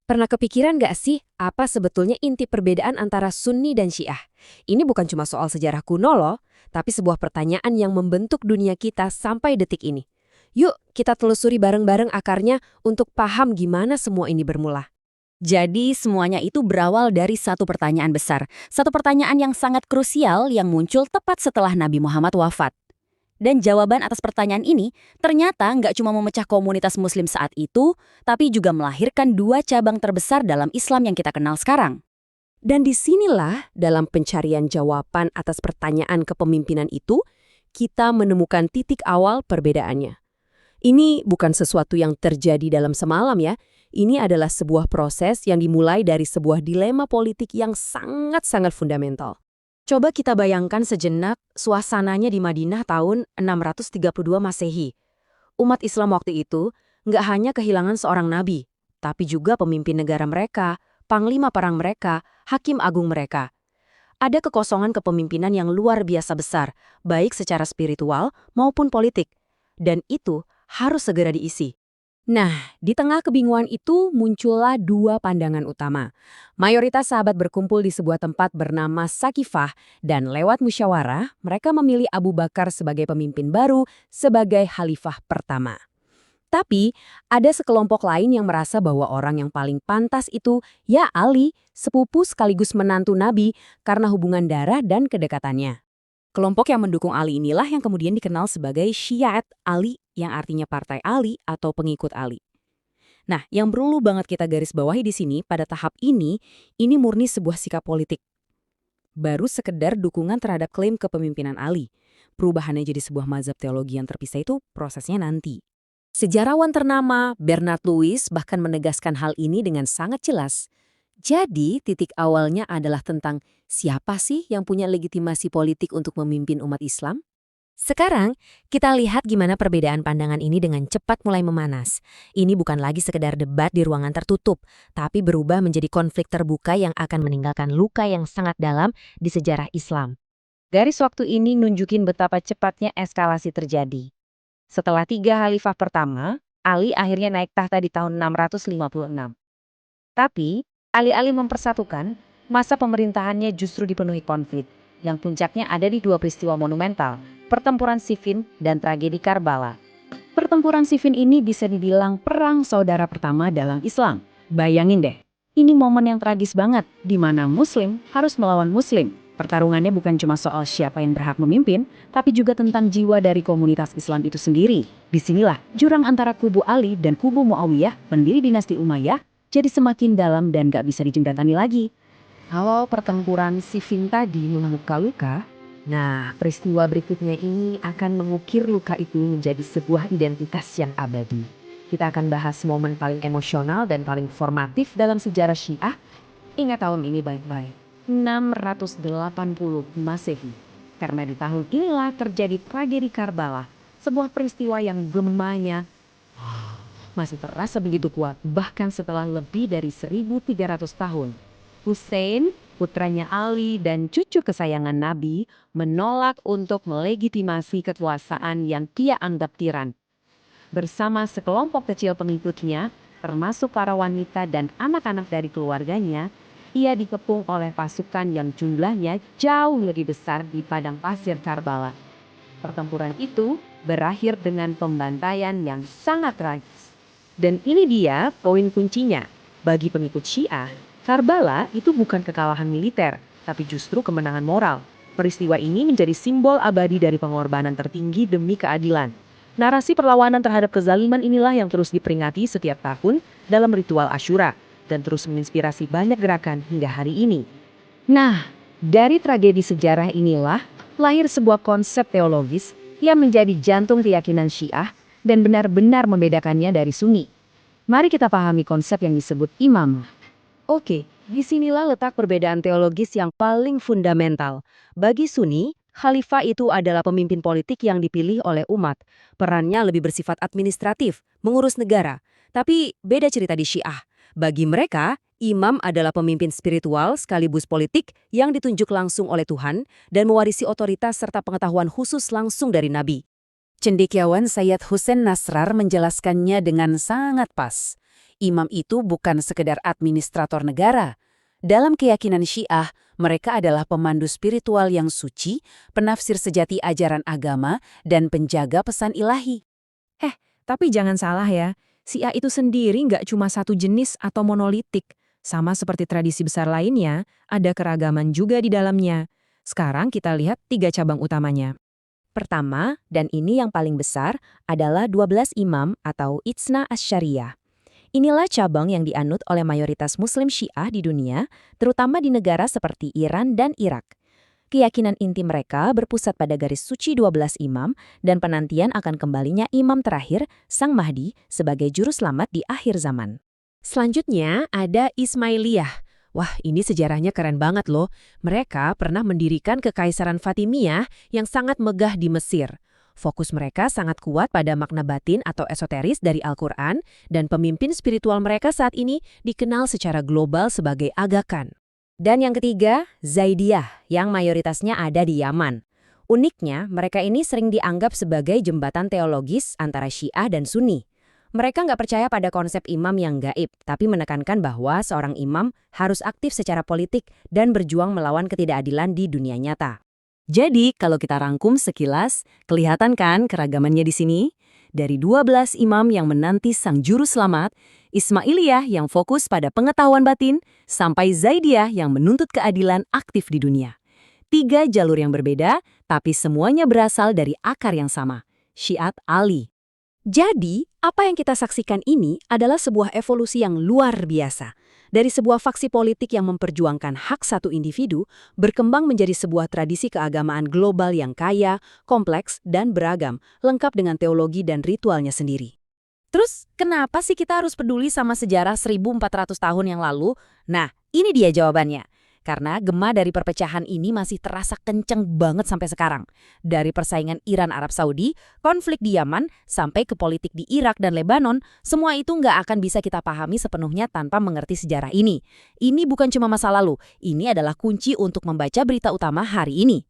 Pernah kepikiran nggak sih apa sebetulnya inti perbedaan antara Sunni dan Syiah? Ini bukan cuma soal sejarah kuno loh, tapi sebuah pertanyaan yang membentuk dunia kita sampai detik ini. Yuk, kita telusuri bareng-bareng akarnya untuk paham gimana semua ini bermula. Jadi semuanya itu berawal dari satu pertanyaan besar. Satu pertanyaan yang sangat krusial yang muncul tepat setelah Nabi Muhammad wafat. Dan jawaban atas pertanyaan ini ternyata nggak cuma memecah komunitas muslim saat itu, tapi juga melahirkan dua cabang terbesar dalam Islam yang kita kenal sekarang. Dan disinilah dalam pencarian jawaban atas pertanyaan kepemimpinan itu, kita menemukan titik awal perbedaannya. Ini bukan sesuatu yang terjadi dalam semalam ya. Ini adalah sebuah proses yang dimulai dari sebuah dilema politik yang sangat-sangat fundamental. Coba kita bayangkan sejenak suasananya di Madinah tahun 632 Masehi. Umat Islam waktu itu nggak hanya kehilangan seorang nabi, tapi juga pemimpin negara mereka, panglima perang mereka, hakim agung mereka. Ada kekosongan kepemimpinan yang luar biasa besar, baik secara spiritual maupun politik. Dan itu harus segera diisi. Nah, di tengah kebingungan itu muncullah dua pandangan utama. Mayoritas sahabat berkumpul di sebuah tempat bernama Sakifah dan lewat musyawarah, mereka memilih Abu Bakar sebagai pemimpin baru, sebagai khalifah pertama. Tapi, ada sekelompok lain yang merasa bahwa orang yang paling pantas itu ya Ali, sepupu sekaligus menantu Nabi karena hubungan darah dan kedekatannya. Kelompok yang mendukung Ali inilah yang kemudian dikenal sebagai Syiat Ali, yang artinya partai Ali atau pengikut Ali. Nah, yang perlu banget kita garis bawahi di sini pada tahap ini murni sebuah sikap politik. Baru sekedar dukungan terhadap klaim kepemimpinan Ali. Perubahannya jadi sebuah mazhab teologi yang terpisah itu prosesnya nanti. Sejarawan ternama Bernard Lewis bahkan menegaskan hal ini dengan sangat jelas. Jadi, titik awalnya adalah tentang siapa sih yang punya legitimasi politik untuk memimpin umat Islam? Sekarang, kita lihat gimana perbedaan pandangan ini dengan cepat mulai memanas. Ini bukan lagi sekedar debat di ruangan tertutup, tapi berubah menjadi konflik terbuka yang akan meninggalkan luka yang sangat dalam di sejarah Islam. Garis waktu ini nunjukin betapa cepatnya eskalasi terjadi. Setelah 3 khalifah pertama, Ali akhirnya naik tahta di tahun 656. Tapi, alih-alih mempersatukan, masa pemerintahannya justru dipenuhi konflik, yang puncaknya ada di dua peristiwa monumental, pertempuran Siffin dan tragedi Karbala. Pertempuran Siffin ini bisa dibilang perang saudara pertama dalam Islam. Bayangin deh, ini momen yang tragis banget, di mana Muslim harus melawan Muslim. Pertarungannya bukan cuma soal siapa yang berhak memimpin, tapi juga tentang jiwa dari komunitas Islam itu sendiri. Disinilah jurang antara kubu Ali dan kubu Muawiyah, pendiri dinasti Umayyah, jadi semakin dalam dan gak bisa dijembatani lagi. Kalau pertempuran Siffin tadi membuka luka, nah peristiwa berikutnya ini akan mengukir luka itu menjadi sebuah identitas yang abadi. Kita akan bahas momen paling emosional dan paling formatif dalam sejarah Syiah. Ingat tahun ini baik-baik, 680 Masehi. Karena di tahun inilah terjadi tragedi Karbala, sebuah peristiwa yang gemanya masih terasa begitu kuat, bahkan setelah lebih dari 1.300 tahun. Hussein, putranya Ali dan cucu kesayangan Nabi, menolak untuk melegitimasi kekuasaan yang dia anggap tiran. Bersama sekelompok kecil pengikutnya, termasuk para wanita dan anak-anak dari keluarganya, ia dikepung oleh pasukan yang jumlahnya jauh lebih besar di padang pasir Karbala. Pertempuran itu berakhir dengan pembantaian yang sangat tragis. Dan ini dia poin kuncinya. Bagi pengikut Syiah, Karbala itu bukan kekalahan militer, tapi justru kemenangan moral. Peristiwa ini menjadi simbol abadi dari pengorbanan tertinggi demi keadilan. Narasi perlawanan terhadap kezaliman inilah yang terus diperingati setiap tahun dalam ritual Asyura, dan terus menginspirasi banyak gerakan hingga hari ini. Nah, dari tragedi sejarah inilah lahir sebuah konsep teologis yang menjadi jantung keyakinan Syiah dan benar-benar membedakannya dari Sunni. Mari kita pahami konsep yang disebut imam. Oke, disinilah letak perbedaan teologis yang paling fundamental. Bagi Sunni, khalifah itu adalah pemimpin politik yang dipilih oleh umat. Perannya lebih bersifat administratif, mengurus negara. Tapi beda cerita di Syiah. Bagi mereka, imam adalah pemimpin spiritual sekaligus politik yang ditunjuk langsung oleh Tuhan dan mewarisi otoritas serta pengetahuan khusus langsung dari Nabi. Cendekiawan Sayyid Hussein Nasrar menjelaskannya dengan sangat pas. Imam itu bukan sekedar administrator negara. Dalam keyakinan Syiah, mereka adalah pemandu spiritual yang suci, penafsir sejati ajaran agama, dan penjaga pesan ilahi. Tapi jangan salah ya, Syiah itu sendiri nggak cuma satu jenis atau monolitik. Sama seperti tradisi besar lainnya, ada keragaman juga di dalamnya. Sekarang kita lihat 3 cabang utamanya. Pertama, dan ini yang paling besar, adalah 12 imam atau Itsna Asyariyah. Inilah cabang yang dianut oleh mayoritas Muslim Syiah di dunia, terutama di negara seperti Iran dan Irak. Keyakinan inti mereka berpusat pada garis suci 12 imam dan penantian akan kembalinya imam terakhir, Sang Mahdi, sebagai juru selamat di akhir zaman. Selanjutnya ada Ismailiyah. Wah, ini sejarahnya keren banget loh. Mereka pernah mendirikan Kekaisaran Fatimiyah yang sangat megah di Mesir. Fokus mereka sangat kuat pada makna batin atau esoteris dari Al-Quran, dan pemimpin spiritual mereka saat ini dikenal secara global sebagai Aga Khan. Dan yang ketiga, Zaidiyah, yang mayoritasnya ada di Yaman. Uniknya, mereka ini sering dianggap sebagai jembatan teologis antara Syiah dan Sunni. Mereka nggak percaya pada konsep imam yang gaib, tapi menekankan bahwa seorang imam harus aktif secara politik dan berjuang melawan ketidakadilan di dunia nyata. Jadi, kalau kita rangkum sekilas, kelihatan kan keragamannya di sini? Dari 12 imam yang menanti sang juru selamat, Ismailiyah yang fokus pada pengetahuan batin, sampai Zaidiyah yang menuntut keadilan aktif di dunia. 3 jalur yang berbeda, tapi semuanya berasal dari akar yang sama, Syiat Ali. Jadi, apa yang kita saksikan ini adalah sebuah evolusi yang luar biasa. Dari sebuah faksi politik yang memperjuangkan hak satu individu, berkembang menjadi sebuah tradisi keagamaan global yang kaya, kompleks, dan beragam, lengkap dengan teologi dan ritualnya sendiri. Terus, kenapa sih kita harus peduli sama sejarah 1400 tahun yang lalu? Nah, ini dia jawabannya. Karena gema dari perpecahan ini masih terasa kenceng banget sampai sekarang. Dari persaingan Iran-Arab Saudi, konflik di Yaman, sampai ke politik di Irak dan Lebanon, semua itu nggak akan bisa kita pahami sepenuhnya tanpa mengerti sejarah ini. Ini bukan cuma masa lalu, ini adalah kunci untuk membaca berita utama hari ini.